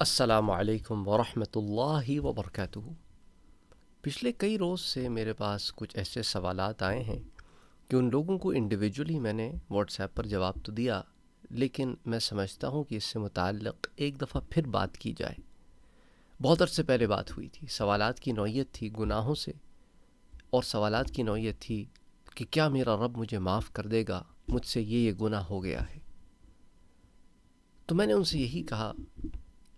السلام علیکم ورحمۃ اللہ وبرکاتہ۔ پچھلے کئی روز سے میرے پاس کچھ ایسے سوالات آئے ہیں کہ ان لوگوں کو انڈیویجولی میں نے واٹس ایپ پر جواب تو دیا، لیکن میں سمجھتا ہوں کہ اس سے متعلق ایک دفعہ پھر بات کی جائے۔ بہت عرصے پہلے بات ہوئی تھی، سوالات کی نوعیت تھی گناہوں سے، اور سوالات کی نوعیت تھی کہ کیا میرا رب مجھے معاف کر دے گا، مجھ سے یہ گناہ ہو گیا ہے۔ تو میں نے ان سے یہی کہا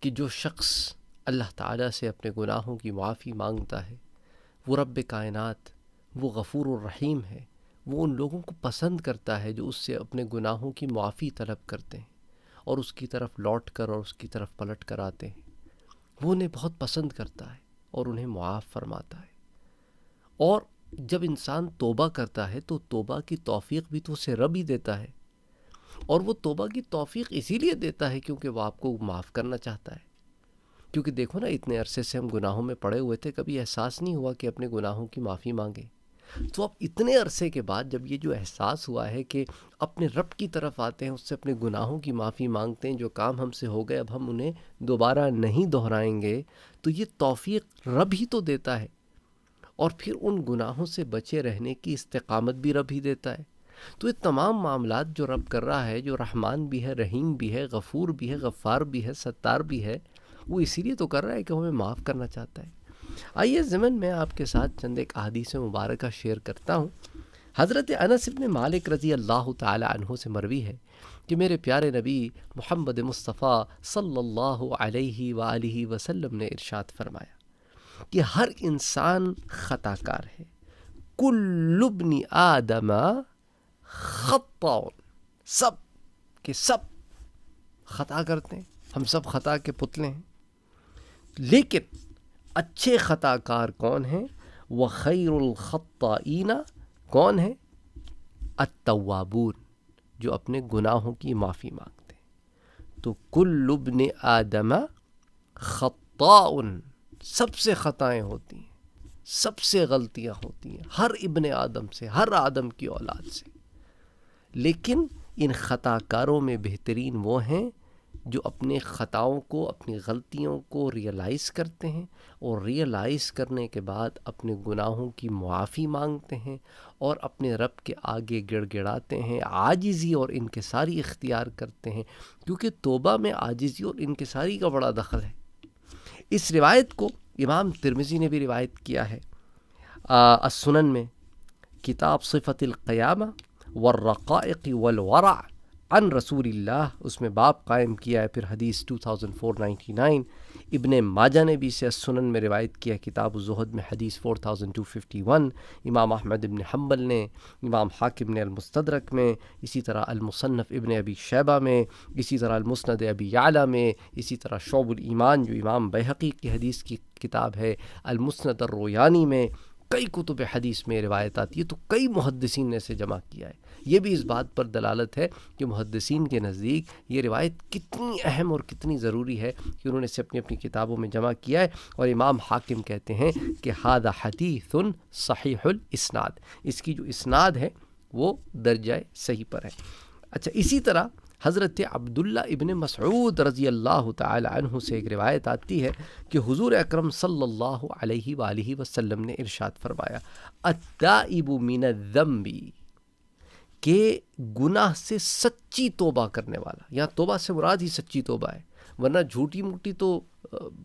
کہ جو شخص اللہ تعالیٰ سے اپنے گناہوں کی معافی مانگتا ہے، وہ رب کائنات، وہ غفور الرحیم ہے، وہ ان لوگوں کو پسند کرتا ہے جو اس سے اپنے گناہوں کی معافی طلب کرتے ہیں اور اس کی طرف لوٹ کر اور اس کی طرف پلٹ کر آتے ہیں۔ وہ انہیں بہت پسند کرتا ہے اور انہیں معاف فرماتا ہے۔ اور جب انسان توبہ کرتا ہے تو توبہ کی توفیق بھی تو اسے رب ہی دیتا ہے، اور وہ توبہ کی توفیق اسی لیے دیتا ہے کیونکہ وہ آپ کو معاف کرنا چاہتا ہے۔ کیونکہ دیکھو نا، اتنے عرصے سے ہم گناہوں میں پڑے ہوئے تھے، کبھی احساس نہیں ہوا کہ اپنے گناہوں کی معافی مانگیں۔ تو اب اتنے عرصے کے بعد جب یہ جو احساس ہوا ہے کہ اپنے رب کی طرف آتے ہیں، اس سے اپنے گناہوں کی معافی مانگتے ہیں، جو کام ہم سے ہو گئے اب ہم انہیں دوبارہ نہیں دہرائیں گے، تو یہ توفیق رب ہی تو دیتا ہے، اور پھر ان گناہوں سے بچے رہنے کی استقامت بھی رب ہی دیتا ہے۔ تو یہ تمام معاملات جو رب کر رہا ہے، جو رحمان بھی ہے، رحیم بھی ہے، غفور بھی ہے، غفار بھی ہے، ستار بھی ہے، وہ اسی لیے تو کر رہا ہے کہ ہمیں معاف کرنا چاہتا ہے۔ آئیے ضمن میں آپ کے ساتھ چند ایک احادیث مبارکہ شیئر کرتا ہوں۔ حضرت انس بن مالک رضی اللہ تعالی عنہ سے مروی ہے کہ میرے پیارے نبی محمد مصطفیٰ صلی اللہ علیہ وآلہ وسلم نے ارشاد فرمایا کہ ہر انسان خطا کار ہے، کل ابن آدم خطاء، سب کے سب خطا کرتے ہیں، ہم سب خطا کے پتلے ہیں، لیکن اچھے خطا کار کون ہیں؟ وخیر الخطائین کون ہیں؟ التوابون، جو اپنے گناہوں کی معافی مانگتے ہیں۔ تو کل ابن آدم خطاء، سب سے خطائیں ہوتی ہیں، سب سے غلطیاں ہوتی ہیں، ہر ابن آدم سے، ہر آدم کی اولاد سے، لیکن ان خطا کاروں میں بہترین وہ ہیں جو اپنے خطاؤں کو، اپنی غلطیوں کو ریئلائز کرتے ہیں، اور ریئلائز کرنے کے بعد اپنے گناہوں کی معافی مانگتے ہیں اور اپنے رب کے آگے گڑ گڑاتے ہیں، عاجزی اور انکساری اختیار کرتے ہیں، کیونکہ توبہ میں عاجزی اور انکساری کا بڑا دخل ہے۔ اس روایت کو امام ترمذی نے بھی روایت کیا ہے السنن میں، کتاب صفت القیامہ والرقائق والورع عن رسول اللہ، اس میں باب قائم کیا ہے، پھر حدیث 2499۔ ابن ماجہ نے بھی اسے السنن میں روایت کیا، کتاب الزہد میں حدیث 4251۔ امام احمد ابن حنبل نے، امام حاکم نے المستدرک میں، اسی طرح المصنف ابن ابی شیبہ میں، اسی طرح المسند ابی یعلا میں، اسی طرح شعب الایمان جو امام بیہقی کی حدیث کی کتاب ہے، المسند الرویانی میں، کئی کتب حدیث میں روایت آتی ہے۔ تو کئی محدثین نے اسے جمع کیا ہے۔ یہ بھی اس بات پر دلالت ہے کہ محدثین کے نزدیک یہ روایت کتنی اہم اور کتنی ضروری ہے کہ انہوں نے اسے اپنی اپنی کتابوں میں جمع کیا ہے، اور امام حاکم کہتے ہیں کہ ھذا حدیث صحیح الاسناد، اس کی جو اسناد ہے وہ درجہ صحیح پر ہے۔ اچھا، اسی طرح حضرت عبداللہ ابن مسعود رضی اللہ تعالی عنہ سے ایک روایت آتی ہے کہ حضور اکرم صلی اللہ علیہ وآلہ وسلم نے ارشاد فرمایا، التائب من الذنب، کہ گناہ سے سچی توبہ کرنے والا، یہاں توبہ سے مراد ہی سچی توبہ ہے، ورنہ جھوٹی موٹی تو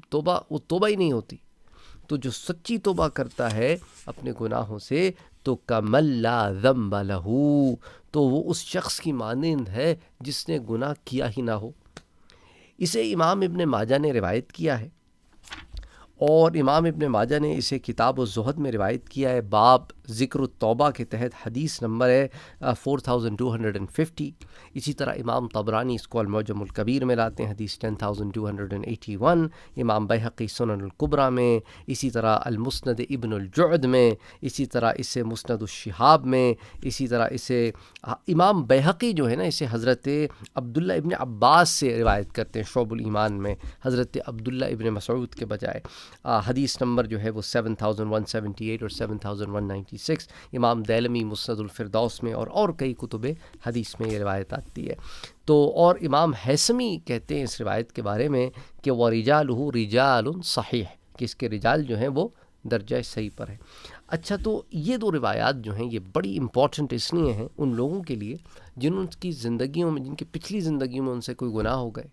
توبہ وہ توبہ ہی نہیں ہوتی۔ تو جو سچی توبہ کرتا ہے اپنے گناہوں سے، تو کمن لا ذنب لہ، تو وہ اس شخص کی مانند ہے جس نے گناہ کیا ہی نہ ہو۔ اسے امام ابن ماجہ نے روایت کیا ہے، اور امام ابن ماجہ نے اسے کتاب الزہد میں روایت کیا ہے، باب ذکر التوبہ کے تحت، حدیث نمبر ہے 4250۔ اسی طرح امام طبرانی اس کو المعجم الکبیر میں لاتے ہیں، حدیث 10281۔ امام بیہقی سنن الکبریٰ میں، اسی طرح المسند ابن الجعد میں، اسی طرح اسے مسند الشہاب میں، اسی طرح اسے امام بیہقی جو ہے نا، اسے حضرت عبداللہ ابن عباس سے روایت کرتے ہیں شعب الایمان میں، حضرت عبداللہ ابن مسعود کے بجائے۔ حدیث نمبر جو ہے وہ 7178 اور 7196۔ 196، امام دیلمی مسند الفردوس میں اور کئی کتب حدیث میں یہ روایت آتی ہے۔ تو اور امام حیثمی کہتے ہیں اس روایت کے بارے میں کہ وَرِجَالُهُ رِجَالٌ صحیح، کہ اس کے رجال جو ہیں وہ درجہ صحیح پر ہیں۔ اچھا، تو یہ دو روایات جو ہیں یہ بڑی امپورٹنٹ اس لیے ہیں ان لوگوں کے لیے جن کی زندگیوں میں، جن کی پچھلی زندگیوں میں ان سے کوئی گناہ ہو گئے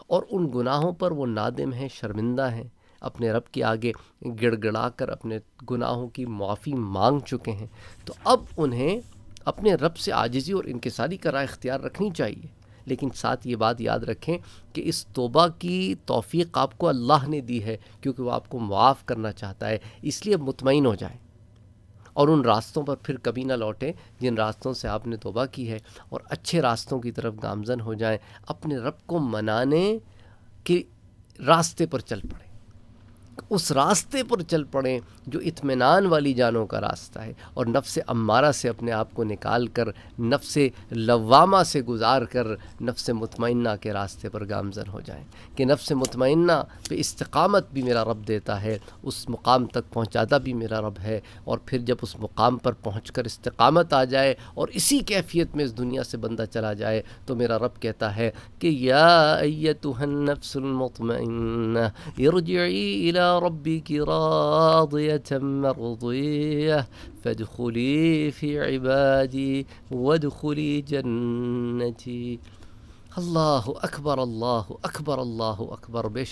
اور ان گناہوں پر وہ نادم ہیں، شرمندہ ہیں، اپنے رب کے آگے گڑ گڑا کر اپنے گناہوں کی معافی مانگ چکے ہیں۔ تو اب انہیں اپنے رب سے عاجزی اور انکساری کا راہ اختیار رکھنی چاہیے، لیکن ساتھ یہ بات یاد رکھیں کہ اس توبہ کی توفیق آپ کو اللہ نے دی ہے، کیونکہ وہ آپ کو معاف کرنا چاہتا ہے، اس لیے مطمئن ہو جائیں اور ان راستوں پر پھر کبھی نہ لوٹیں جن راستوں سے آپ نے توبہ کی ہے، اور اچھے راستوں کی طرف گامزن ہو جائیں، اپنے رب کو منانے کے راستے پر چل پڑیں، اس راستے پر چل پڑیں جو اطمینان والی جانوں کا راستہ ہے، اور نفس امارہ سے اپنے آپ کو نکال کر، نفس لوامہ سے گزار کر نفس مطمئنہ کے راستے پر گامزن ہو جائیں کہ نفس مطمئنہ پہ استقامت بھی میرا رب دیتا ہے، اس مقام تک پہنچاتا بھی میرا رب ہے، اور پھر جب اس مقام پر پہنچ کر استقامت آ جائے اور اسی کیفیت میں اس دنیا سے بندہ چلا جائے تو میرا رب کہتا ہے کہ یا ایتھا النفس المطمئنہ ارجعی الی ربک راضیۃ مرضیہ فادخلی فی عبادی وادخلی جنتی۔ اللہ اکبر، اللہ اکبر، اللہ اکبر۔ بے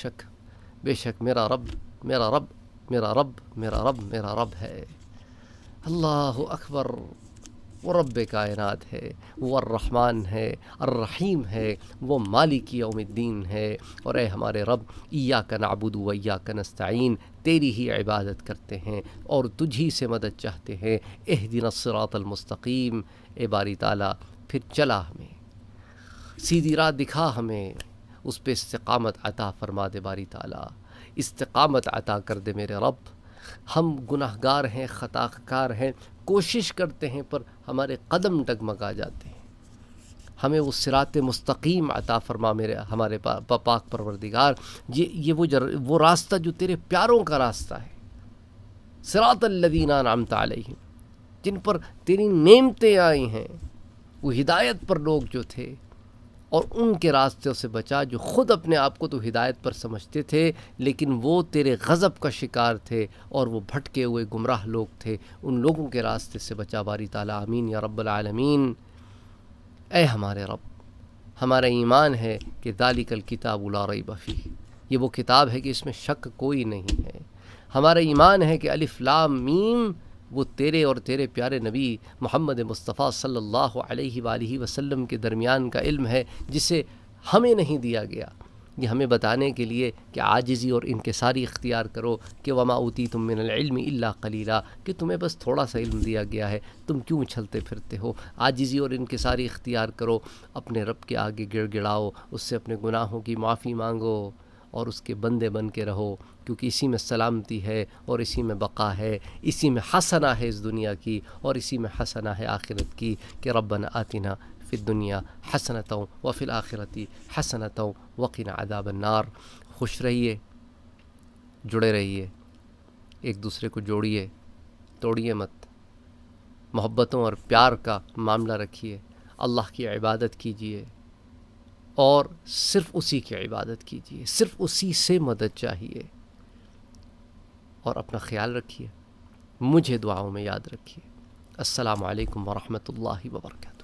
شک میرا رب میرا رب میرا رب میرا رب میرا رب ہے۔ اللہ اکبر۔ وہ رب کائنات ہے، وہ الرحمن ہے، الرحیم ہے، وہ مالک یوم الدین ہے، اور اے ہمارے رب، ایاک نعبد و ایاک نستعین، تیری ہی عبادت کرتے ہیں اور تجھی سے مدد چاہتے ہیں۔ اہدنا الصراط المستقیم، اے باری تعالیٰ پھر چلا ہمیں، سیدھی راہ دکھا ہمیں، اس پہ استقامت عطا فرما دے باری تعالیٰ، استقامت عطا کر دے میرے رب۔ ہم گناہ گار ہیں، خطا کار ہیں، کوشش کرتے ہیں پر ہمارے قدم ڈگمگا جاتے ہیں، ہمیں وہ صراط مستقیم عطا فرما میرے ہمارے پاک پروردگار۔ یہ وہ راستہ جو تیرے پیاروں کا راستہ ہے، صراط الذین انعمت علیہم، جن پر تیری نعمتیں آئی ہیں، وہ ہدایت پر لوگ جو تھے، اور ان کے راستوں سے بچا جو خود اپنے آپ کو تو ہدایت پر سمجھتے تھے لیکن وہ تیرے غضب کا شکار تھے اور وہ بھٹکے ہوئے گمراہ لوگ تھے، ان لوگوں کے راستے سے بچا باری تعالیٰ، آمین یا رب العالمین۔ اے ہمارے رب، ہمارا ایمان ہے کہ ذالک الکتاب لا ریب فیہ، یہ وہ کتاب ہے کہ اس میں شک کوئی نہیں ہے۔ ہمارا ایمان ہے کہ الف لام میم وہ تیرے اور تیرے پیارے نبی محمد مصطفیٰ صلی اللہ علیہ وآلہ وسلم کے درمیان کا علم ہے، جسے ہمیں نہیں دیا گیا، یہ ہمیں بتانے کے لیے کہ عاجزی اور انکساری اختیار کرو، کہ وما اوتیتم من العلم الا قلیلا، کہ تمہیں بس تھوڑا سا علم دیا گیا ہے، تم کیوں اچھلتے پھرتے ہو۔ عاجزی اور انکساری اختیار کرو، اپنے رب کے آگے گڑ گڑاؤ، اس سے اپنے گناہوں کی معافی مانگو اور اس کے بندے بن کے رہو، کیونکہ اسی میں سلامتی ہے اور اسی میں بقا ہے، اسی میں حسنہ ہے اس دنیا کی اور اسی میں حسنہ ہے آخرت کی، کہ ربنا آتنا فی الدنیا حسنۃ وفی الآخرۃ حسنۃ وقنا عذاب النار۔ خوش رہیے، جڑے رہیے، ایک دوسرے کو جوڑیے، توڑیے مت، محبتوں اور پیار کا معاملہ رکھیے، اللہ کی عبادت کیجیے اور صرف اسی کی عبادت کیجیے، صرف اسی سے مدد چاہیے، اور اپنا خیال رکھیے، مجھے دعاؤں میں یاد رکھیے۔ السلام علیکم ورحمۃ اللہ وبرکاتہ۔